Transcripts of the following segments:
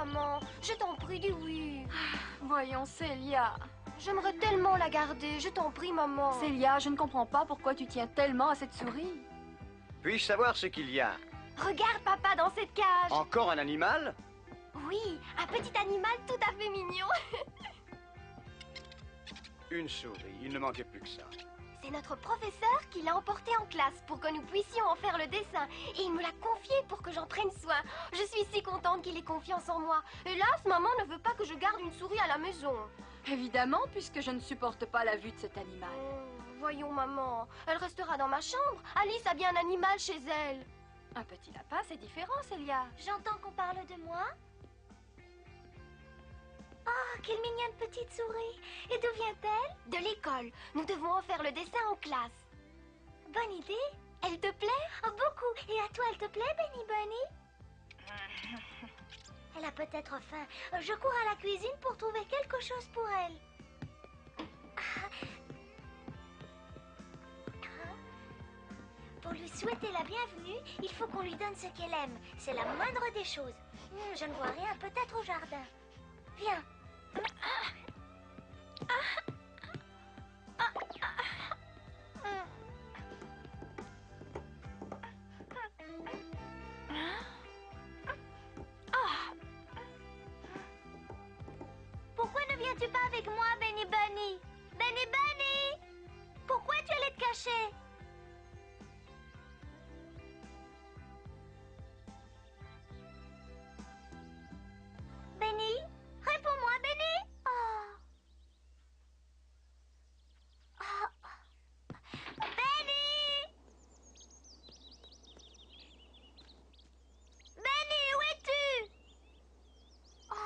maman. Je t'en prie, dis oui. Voyons, Célia. J'aimerais tellement la garder. Je t'en prie, maman. Célia, je ne comprends pas pourquoi tu tiens tellement à cette souris. Puis-je savoir ce qu'il y a? Regarde, papa, dans cette cage. Encore un animal? Oui, un petit animal tout à fait mignon. Une souris, il ne manquait plus que ça. C'est notre professeur qui l'a emporté en classe pour que nous puissions en faire le dessin. Et il me l'a confié pour que j'en prenne soin. Je suis si contente qu'il ait confiance en moi. Hélas, maman ne veut pas que je garde une souris à la maison. Évidemment, puisque je ne supporte pas la vue de cet animal. Voyons, maman, elle restera dans ma chambre. Alice a bien un animal chez elle. Un petit lapin, c'est différent, Célia. J'entends qu'on parle de moi. Oh, quelle mignonne petite souris. Et d'où vient-elle? De l'école. Nous devons en faire le dessin en classe. Bonne idée. Elle te plaît? Oh, beaucoup. Et à toi, elle te plaît, Benny Bunny? Elle a peut-être faim. Je cours à la cuisine pour trouver quelque chose pour elle. Pour lui souhaiter la bienvenue, il faut qu'on lui donne ce qu'elle aime. C'est la moindre des choses. Je ne vois rien, peut-être au jardin. Viens. Pourquoi ne viens-tu pas avec moi, Benny Bunny? Benny Bunny! Pourquoi tu allais te cacher? Benny? Réponds-moi, Benny! Oh. Oh. Benny! Benny, où es-tu? Oh.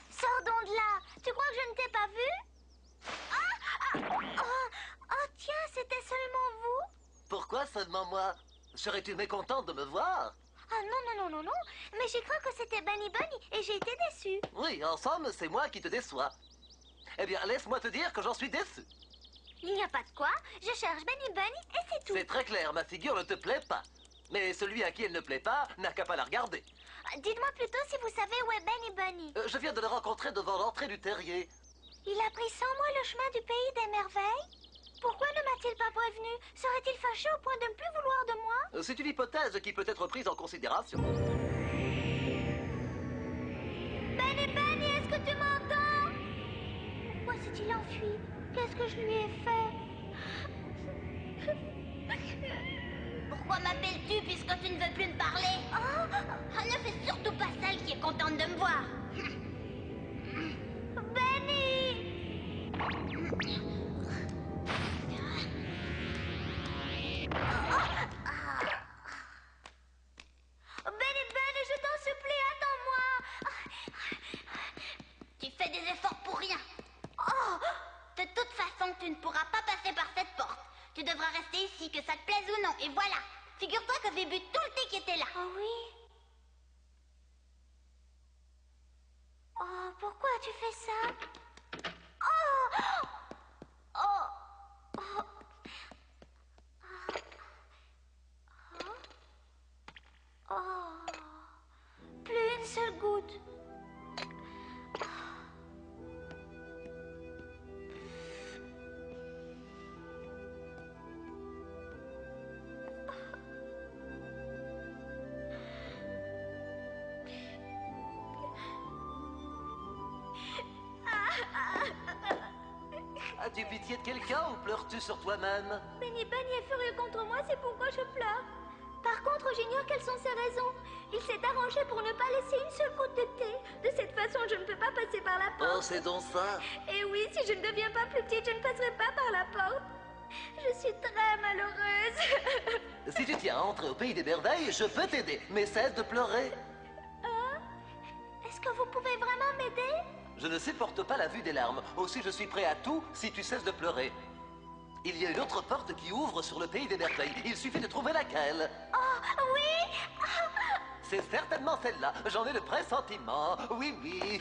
Sors donc de là! Tu crois que je ne t'ai pas vu? Oh, tiens, c'était seulement vous? Pourquoi seulement moi? Serais-tu mécontente de me voir? Ah non, mais j'ai cru que c'était Benny Bunny et j'ai été déçue. Oui, en somme, c'est moi qui te déçois. Eh bien, laisse-moi te dire que j'en suis déçu. Il n'y a pas de quoi, je cherche Benny Bunny et c'est tout. C'est très clair, ma figure ne te plaît pas. Mais celui à qui elle ne plaît pas n'a qu'à pas la regarder. Dites-moi plutôt si vous savez où est Benny Bunny. Je viens de le rencontrer devant l'entrée du terrier. Il a pris sans moi le chemin du pays des merveilles? Pourquoi ne m'a-t-il pas prévenu? Serait-il fâché au point de ne plus vouloir de moi? C'est une hypothèse qui peut être prise en considération. Benny Bunny, est-ce que tu m'entends? Pourquoi s'est-il enfui? Qu'est-ce que je lui ai fait? Pourquoi m'appelles-tu puisque tu ne veux plus me parler? Oh, Ne fais surtout pas celle qui est contente de me voir. Benny! Benny Bunny, je t'en supplie, attends-moi! Tu fais des efforts pour rien. De toute façon, tu ne pourras pas passer par cette porte. Tu devras rester ici, que ça te plaise ou non. Et voilà. Figure-toi que j'ai bu tout le thé qui était là. Oh oui? Oh, pourquoi as-tu fait ça? Oh! Oh! Oh! Oh! Plus une seule goutte. As-tu pitié de quelqu'un ou pleures-tu sur toi-même? Benny Bunny est furieux contre moi, c'est pourquoi je pleure. Par contre, j'ignore quelles sont ses raisons. Il s'est arrangé pour ne pas laisser une seule goutte de thé. De cette façon, je ne peux pas passer par la porte. Oh, c'est donc ça. Et oui, si je ne deviens pas plus petite, je ne passerai pas par la porte. Je suis très malheureuse. Si tu tiens à entrer au pays des merveilles, je peux t'aider. Mais cesse de pleurer. Est-ce que vous pouvez vraiment m'aider? Je ne supporte pas la vue des larmes. Aussi, je suis prêt à tout si tu cesses de pleurer. Il y a une autre porte qui ouvre sur le pays des merveilles. Il suffit de trouver laquelle. Oh, oui! C'est certainement celle-là. J'en ai le pressentiment. Oui, oui.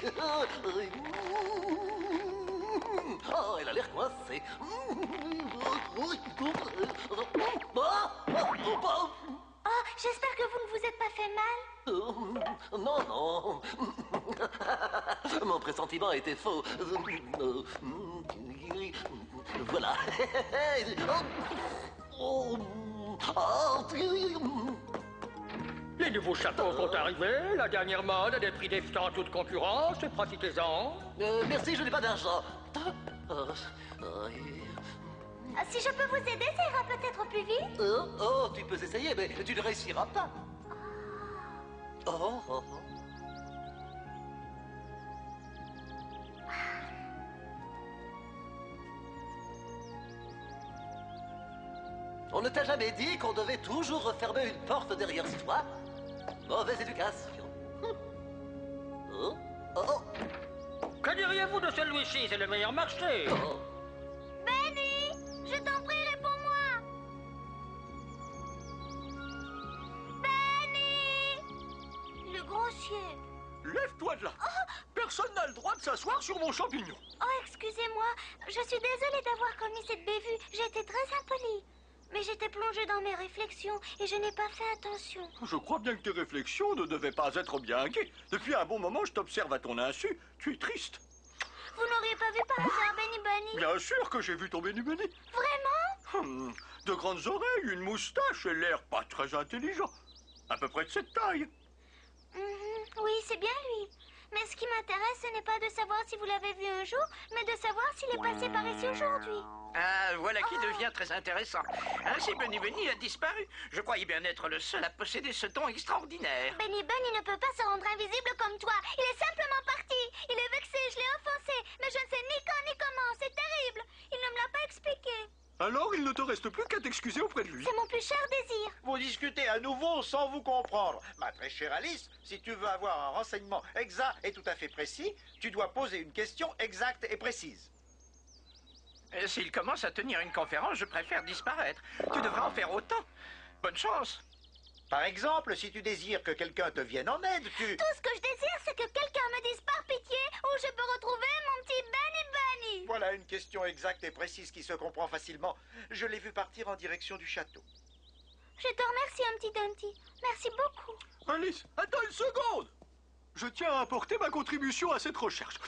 Oh, elle a l'air coincée. Oh, j'espère que vous ne vous êtes pas fait mal. Non, non. Mon pressentiment était faux. Voilà. Les nouveaux chapeaux sont arrivés, la dernière mode a des prix défiant toute concurrence, profitez-en. Merci, je n'ai pas d'argent. Si je peux vous aider, ça ira peut-être plus vite. Oh, tu peux essayer, mais tu ne réussiras pas. Oh. On ne t'a jamais dit qu'on devait toujours refermer une porte derrière soi? Mauvaise éducation. Que diriez-vous de celui-ci? C'est le meilleur marché. Benny, je t'en prie, réponds-moi. Benny, le grossier. Lève-toi de là. Personne n'a le droit de s'asseoir sur mon champignon. Oh, excusez-moi, je suis désolée d'avoir commis cette bévue. J'ai été très impolie. Mais j'étais plongée dans mes réflexions et je n'ai pas fait attention. Je crois bien que tes réflexions ne devaient pas être bien gaies. Depuis un bon moment, je t'observe à ton insu. Tu es triste. Vous n'auriez pas vu par hasard Benny Bunny? Bien sûr que j'ai vu ton Benny Bunny. Vraiment? De grandes oreilles, une moustache et l'air pas très intelligent. À peu près de cette taille. Oui, c'est bien lui. Mais ce qui m'intéresse, ce n'est pas de savoir si vous l'avez vu un jour, mais de savoir s'il est passé par ici aujourd'hui. Ah, voilà qui devient très intéressant. Ainsi, Benny Bunny a disparu. Je croyais bien être le seul à posséder ce don extraordinaire. Benny Bunny ne peut pas se rendre invisible comme toi. Il est simplement parti. Il est vexé, je l'ai offensé. Mais je ne sais ni quand ni comment. C'est terrible. Il ne me l'a pas expliqué. Alors, il ne te reste plus qu'à t'excuser auprès de lui. C'est mon plus cher désir. Vous discutez à nouveau sans vous comprendre. Ma très chère Alice, si tu veux avoir un renseignement exact et tout à fait précis, tu dois poser une question exacte et précise. S'il commence à tenir une conférence, je préfère disparaître. Tu devrais en faire autant. Bonne chance. Par exemple, si tu désires que quelqu'un te vienne en aide, tu... Tout ce que je désire, c'est que quelqu'un me dise par pitié où je peux retrouver mon petit Benny Bunny. Voilà une question exacte et précise qui se comprend facilement. Je l'ai vu partir en direction du château. Je te remercie, un petit Dumpty. Merci beaucoup. Alice, attends une seconde. Je tiens à apporter ma contribution à cette recherche.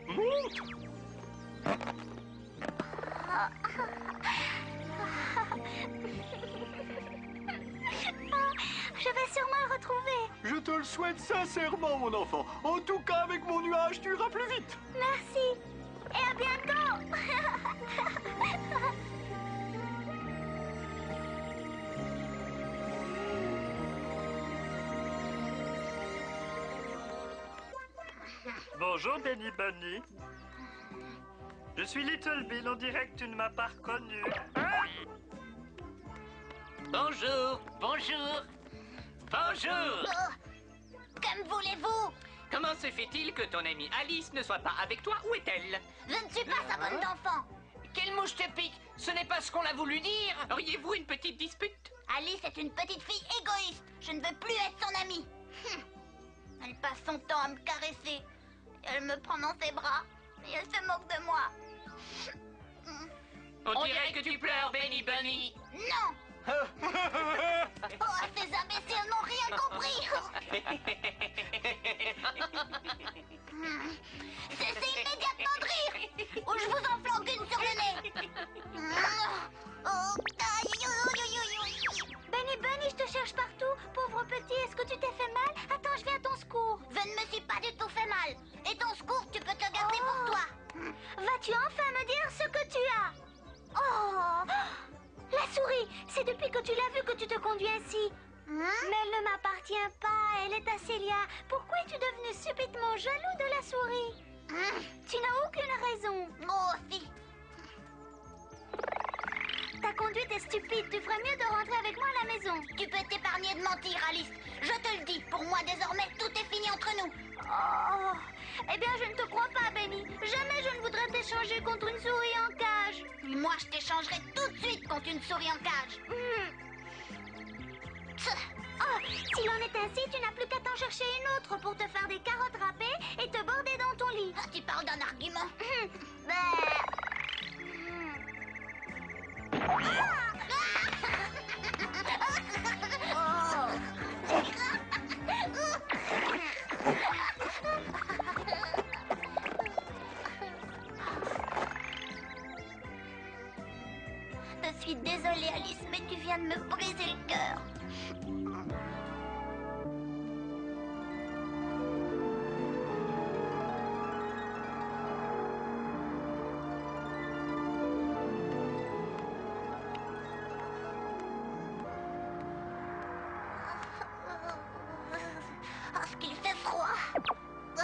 Monte. Je vais sûrement le retrouver. Je te le souhaite sincèrement, mon enfant. En tout cas, avec mon nuage, tu iras plus vite. Merci. Et à bientôt. Bonjour Benny Bunny. Je suis Little Bill en direct, tu ne m'as pas reconnu. Hein? Bonjour. Comme voulez-vous? Comment se fait-il que ton amie Alice ne soit pas avec toi? Où est-elle? Je ne suis pas sa bonne d'enfant. Quelle mouche te pique? Ce n'est pas ce qu'on l'a voulu dire. Auriez-vous une petite dispute? Alice est une petite fille égoïste. Je ne veux plus être son amie. Elle passe son temps à me caresser. Elle me prend dans ses bras. Et elle se moque de moi. On dirait que tu pleures, Benny Bunny. Non. Oh, ces imbéciles n'ont rien compris. Cessez immédiatement de rire, ou je vous en flanque une sur le nez. Oh, aïe, aïe, aïe, aïe, aïe. Benny Bunny, je te cherche partout. Pauvre petit, est-ce que tu t'es fait mal? Attends, je viens à ton secours. Je ne me suis pas du tout fait mal. Et ton secours, tu peux te le garder pour toi. Vas-tu enfin me dire ce que tu as? Oh, la souris, c'est depuis que tu l'as vue que tu te conduis ainsi. Mais elle ne m'appartient pas, elle est à Célia. Pourquoi es-tu devenu subitement jaloux de la souris? Tu n'as aucune raison. Oh, si. Ta conduite est stupide, tu ferais mieux de rentrer avec moi à la maison. Tu peux t'épargner de mentir, Alice. Je te le dis, pour moi désormais, tout est fini entre nous. Oh, eh bien je ne te crois pas, Benny. Jamais je ne voudrais t'échanger contre une souris en cage. Moi, je t'échangerai tout de suite contre une souris en cage. Oh, s'il en est ainsi, tu n'as plus qu'à t'en chercher chercher une autre pour te faire des carottes râpées et te border dans ton lit. Ah, tu parles d'un argument. Je suis désolée, Alice, mais tu viens de me briser le cœur. Ah, ce qu'il fait froid. Oh.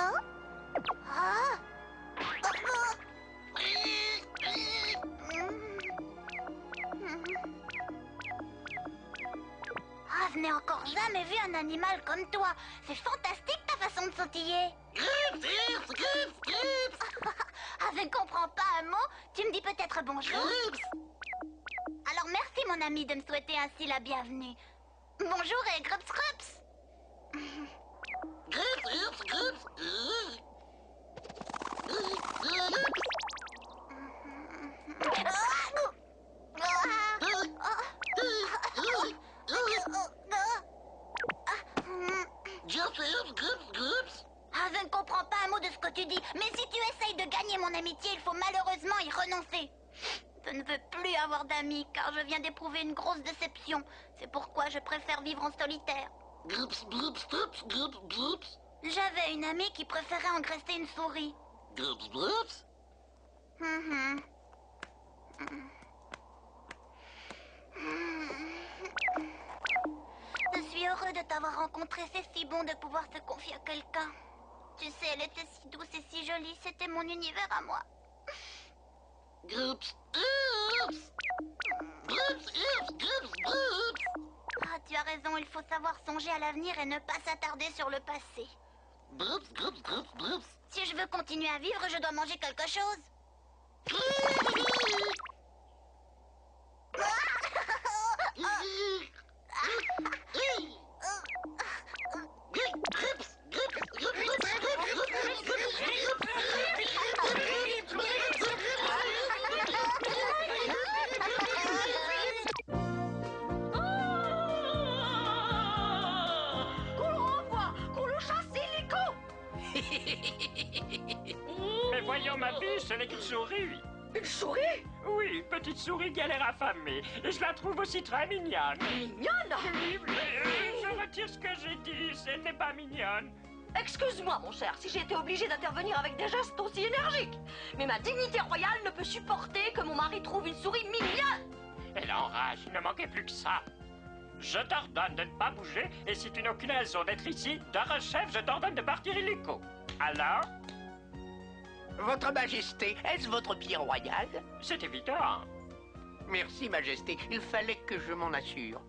Ah. Ah, je n'ai encore jamais vu un animal comme toi. C'est fantastique ta façon de sautiller. Ah, je ne comprends pas un mot. Tu me dis peut-être bonjour. Alors merci mon ami de me souhaiter ainsi la bienvenue. Bonjour et grups grups. Ah, je ne comprends pas un mot de ce que tu dis. Mais si tu essayes de gagner mon amitié, il faut malheureusement y renoncer. Je ne veux plus avoir d'amis, car je viens d'éprouver une grosse déception. C'est pourquoi je préfère vivre en solitaire. J'avais une amie qui préférait engraisser une souris. Je suis heureux de t'avoir rencontré. C'est si bon de pouvoir se confier à quelqu'un. Tu sais, elle était si douce et si jolie. C'était mon univers à moi. Ah, tu as raison. Il faut savoir songer à l'avenir et ne pas s'attarder sur le passé. Si je veux continuer à vivre, je dois manger quelque chose. Mais voyons ma biche, ce n'est qu'une souris. Une souris? Oui, une petite souris galère affamée. Et je la trouve aussi très mignonne. Mignonne? Oui, je retire ce que j'ai dit, ce n'est pas mignonne. Excuse-moi, mon cher, si j'ai été obligée d'intervenir avec des gestes aussi énergiques. Mais ma dignité royale ne peut supporter que mon mari trouve une souris mignonne. Elle enrage, il ne manquait plus que ça. Je t'ordonne de ne pas bouger, et si tu n'as aucune raison d'être ici, d'un chef, je t'ordonne de partir illico. Alors? Votre Majesté, est-ce votre pied royal? C'est évident. Merci, Majesté. Il fallait que je m'en assure.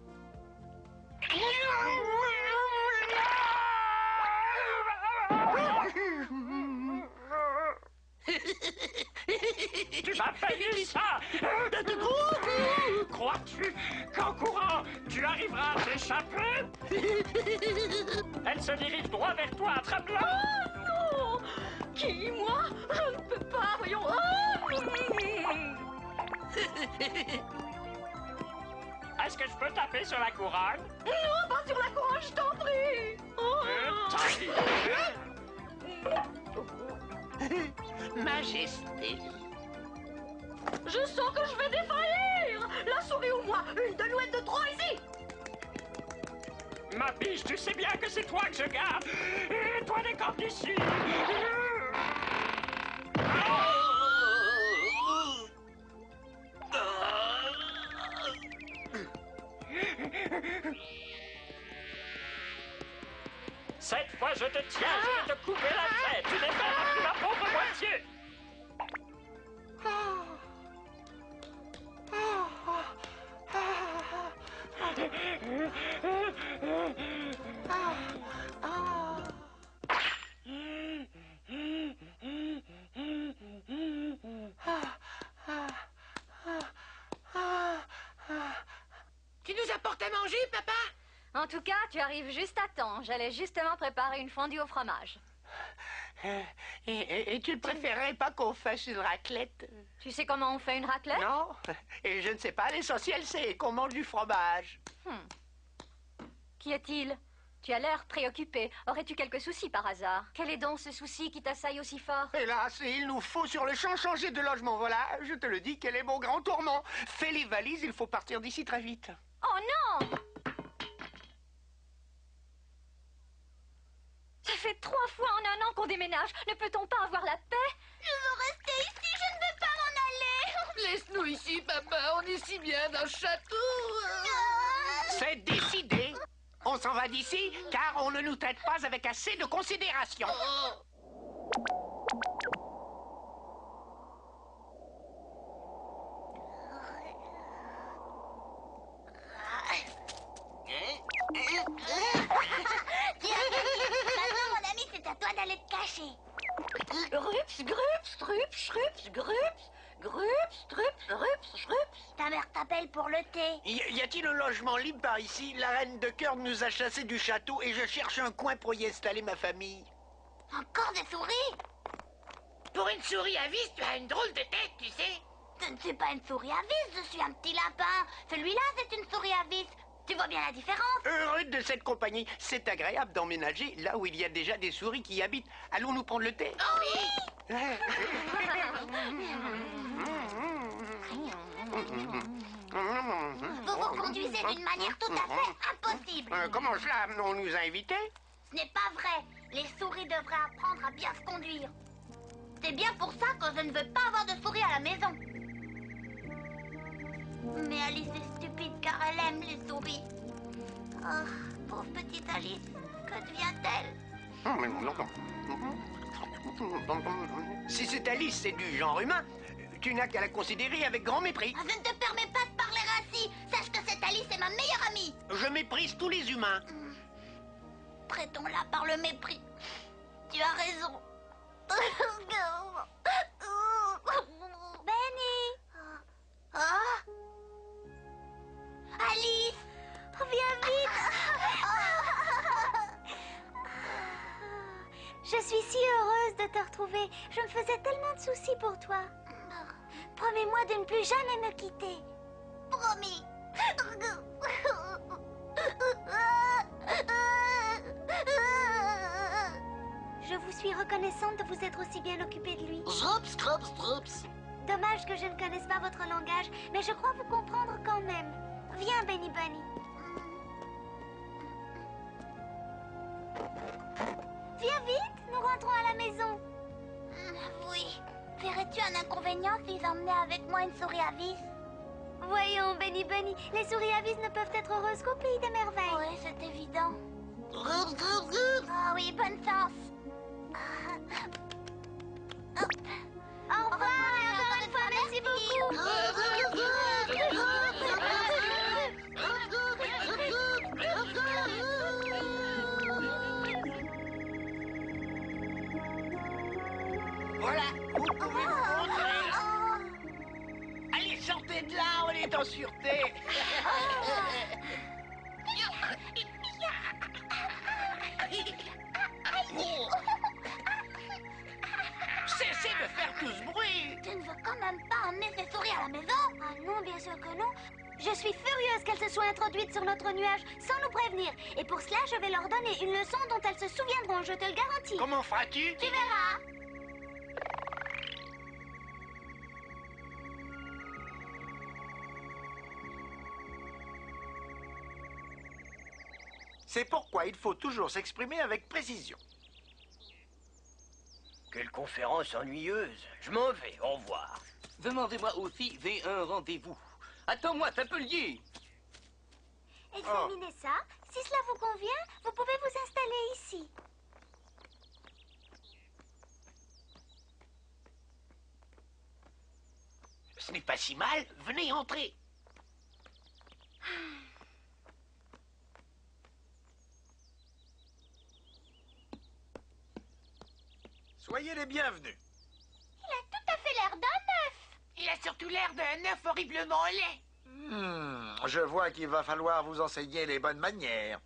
Tu m'as payé ça! Crois-tu qu'en courant, tu arriveras à t'échapper? Elle se dirige droit vers toi, attrape-la! Oh non! Qui, moi? Je ne peux pas, voyons. Est-ce que je peux taper sur la couronne? Non, pas sur la couronne, je t'en prie! Majesté. Je sens que je vais défaillir! La souris ou moi? Une de nous est de trop ici! Ma biche, tu sais bien que c'est toi que je garde! Et toi, décampe d'ici! Cette fois, je te tiens, je vais te couper la tête! Tu n'es pas plus la pauvre moitié! Tu nous apportes à manger, papa? En tout cas, tu arrives juste à temps. J'allais justement préparer une fondue au fromage. Et tu ne préférerais pas qu'on fasse une raclette? Tu sais comment on fait une raclette? Non, et je ne sais pas. L'essentiel, c'est qu'on mange du fromage. Qu'y a-t-il? Tu as l'air préoccupé. Aurais-tu quelques soucis par hasard? Quel est donc ce souci qui t'assaille aussi fort? Hélas, il nous faut sur le champ changer de logement. Voilà, je te le dis, quel est mon grand tourment. Fais les valises, il faut partir d'ici très vite. Oh non! Ça fait 3 fois en un an qu'on déménage. Ne peut-on pas avoir la paix? Je veux rester ici, je ne veux pas m'en aller. Laisse-nous ici, papa. On est si bien dans le château. C'est décidé. On s'en va d'ici, car on ne nous traite pas avec assez de considération. Maintenant, mon ami, c'est à toi d'aller te cacher. Grups, grups, trups, schrups, grups, grups, trups, rups, schrups. Ta mère t'appelle pour le thé. Y a-t-il un logement libre par ici? La reine de cœur nous a chassés du château et je cherche un coin pour y installer ma famille. Encore des souris? Pour une souris à vis, tu as une drôle de tête, tu sais. Je ne suis pas une souris à vis, je suis un petit lapin. Celui-là, c'est une souris à vis. Tu vois bien la différence? Heureux de cette compagnie. C'est agréable d'emménager là où il y a déjà des souris qui y habitent. Allons-nous prendre le thé? Oh oui! Vous vous conduisez d'une manière tout à fait impossible. Comment cela? On nous a invités? Ce n'est pas vrai. Les souris devraient apprendre à bien se conduire. C'est bien pour ça que je ne veux pas avoir de souris à la maison. Mais Alice est stupide car elle aime les souris. Oh, pauvre petite Alice, que devient-elle? Si cette Alice, c'est du genre humain, tu n'as qu'à la considérer avec grand mépris. Je ne te permets pas de parler ainsi. Sache que cette Alice est ma meilleure amie. Je méprise tous les humains. Traitons-la par le mépris. Tu as raison. Benny! Oh! Alice! Viens vite! Je suis si heureuse de te retrouver. Je me faisais tellement de soucis pour toi. Promets-moi de ne plus jamais me quitter. Promis! Je vous suis reconnaissante de vous être aussi bien occupé de lui. Drops, drops, drops. Dommage que je ne connaisse pas votre langage, mais je crois vous comprendre quand même. Viens, Benny Bunny. Viens vite, nous rentrons à la maison. Oui. Verrais-tu un inconvénient si j'emmenais avec moi une souris à vis? Voyons, Benny Bunny, les souris à vis ne peuvent être heureuses qu'au pays des merveilles. Oui, c'est évident. Oh oui, bonne chance. Au revoir et encore une fois, merci Voilà, vous pouvez vous montrer. Allez, sortez de là, on est en sûreté. Cessez de faire tout ce bruit. Tu ne veux quand même pas emmener ces souris à la maison? Ah non, bien sûr que non. Je suis furieuse qu'elles se soient introduites sur notre nuage sans nous prévenir. Et pour cela, je vais leur donner une leçon dont elles se souviendront, je te le garantis. Comment feras-tu? Tu verras. C'est pourquoi il faut toujours s'exprimer avec précision. Quelle conférence ennuyeuse. Je m'en vais, au revoir. Demandez-moi aussi, j'ai un rendez-vous. Attends-moi, Tapelier. Examinez ça. Si cela vous convient, vous pouvez vous installer ici. Ce n'est pas si mal. Venez entrer. Soyez les bienvenus. Il a tout à fait l'air d'un œuf. Il a surtout l'air d'un œuf horriblement laid. Je vois qu'il va falloir vous enseigner les bonnes manières.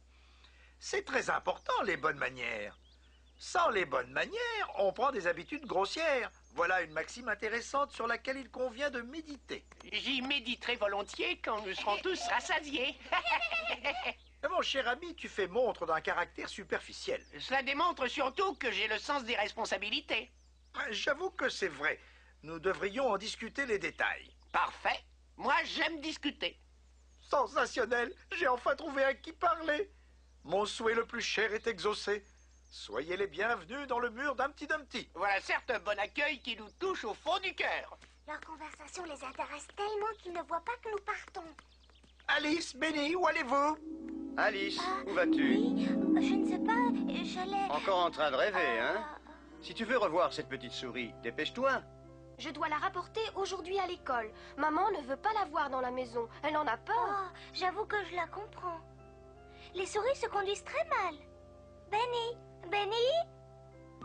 C'est très important, les bonnes manières. Sans les bonnes manières, on prend des habitudes grossières. Voilà une maxime intéressante sur laquelle il convient de méditer. J'y méditerai volontiers quand nous serons tous rassasiés. Mon cher ami, tu fais montre d'un caractère superficiel. Cela démontre surtout que j'ai le sens des responsabilités. J'avoue que c'est vrai. Nous devrions en discuter les détails. Parfait. Moi, j'aime discuter. Sensationnel. J'ai enfin trouvé à qui parler. Mon souhait le plus cher est exaucé. Soyez les bienvenus dans le mur d'Humpty Dumpty. Voilà certes un bon accueil qui nous touche au fond du cœur. Leur conversation les intéresse tellement qu'ils ne voient pas que nous partons. Alice, Benny, où allez-vous? Alice, où vas-tu? Oui, je ne sais pas, j'allais... Encore en train de rêver, hein? Si tu veux revoir cette petite souris, dépêche-toi. Je dois la rapporter aujourd'hui à l'école. Maman ne veut pas la voir dans la maison. Elle en a peur. Oh, j'avoue que je la comprends. Les souris se conduisent très mal. Benny?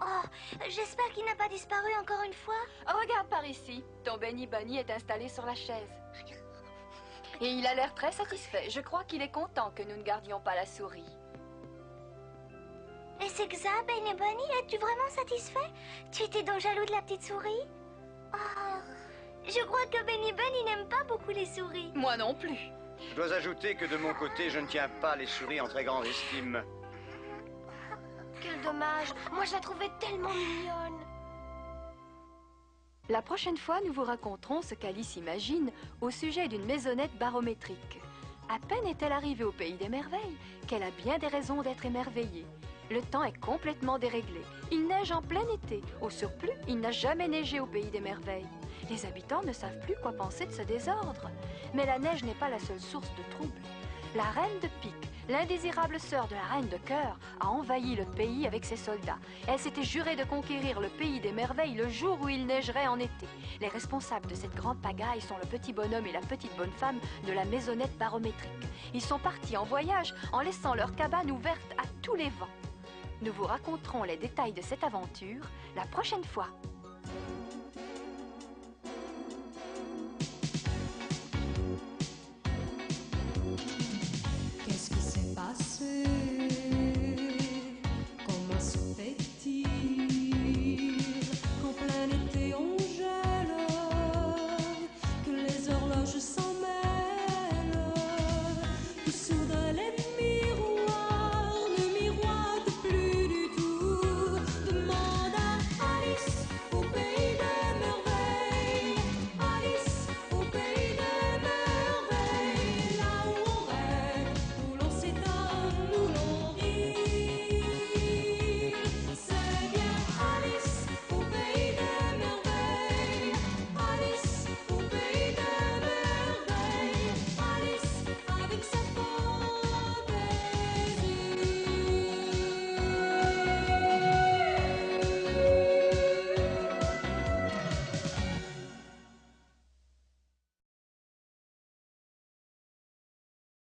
Oh, j'espère qu'il n'a pas disparu encore une fois. Oh, regarde par ici. Ton Benny Bunny est installé sur la chaise. Et il a l'air très satisfait. Je crois qu'il est content que nous ne gardions pas la souris. Et c'est que ça, Benny Bunny, es-tu vraiment satisfait? Tu étais donc jaloux de la petite souris? Oh, je crois que Benny Bunny n'aime pas beaucoup les souris. Moi non plus. Je dois ajouter que de mon côté, je ne tiens pas les souris en très grande estime. Quel dommage. Moi, je la trouvais tellement mignonne. La prochaine fois, nous vous raconterons ce qu'Alice imagine au sujet d'une maisonnette barométrique. À peine est-elle arrivée au pays des merveilles qu'elle a bien des raisons d'être émerveillée. Le temps est complètement déréglé. Il neige en plein été. Au surplus, il n'a jamais neigé au pays des merveilles. Les habitants ne savent plus quoi penser de ce désordre. Mais la neige n'est pas la seule source de trouble. La reine de pique, l'indésirable sœur de la reine de cœur, a envahi le pays avec ses soldats. Elle s'était jurée de conquérir le pays des merveilles le jour où il neigerait en été. Les responsables de cette grande pagaille sont le petit bonhomme et la petite bonne femme de la maisonnette barométrique. Ils sont partis en voyage en laissant leur cabane ouverte à tous les vents. Nous vous raconterons les détails de cette aventure la prochaine fois.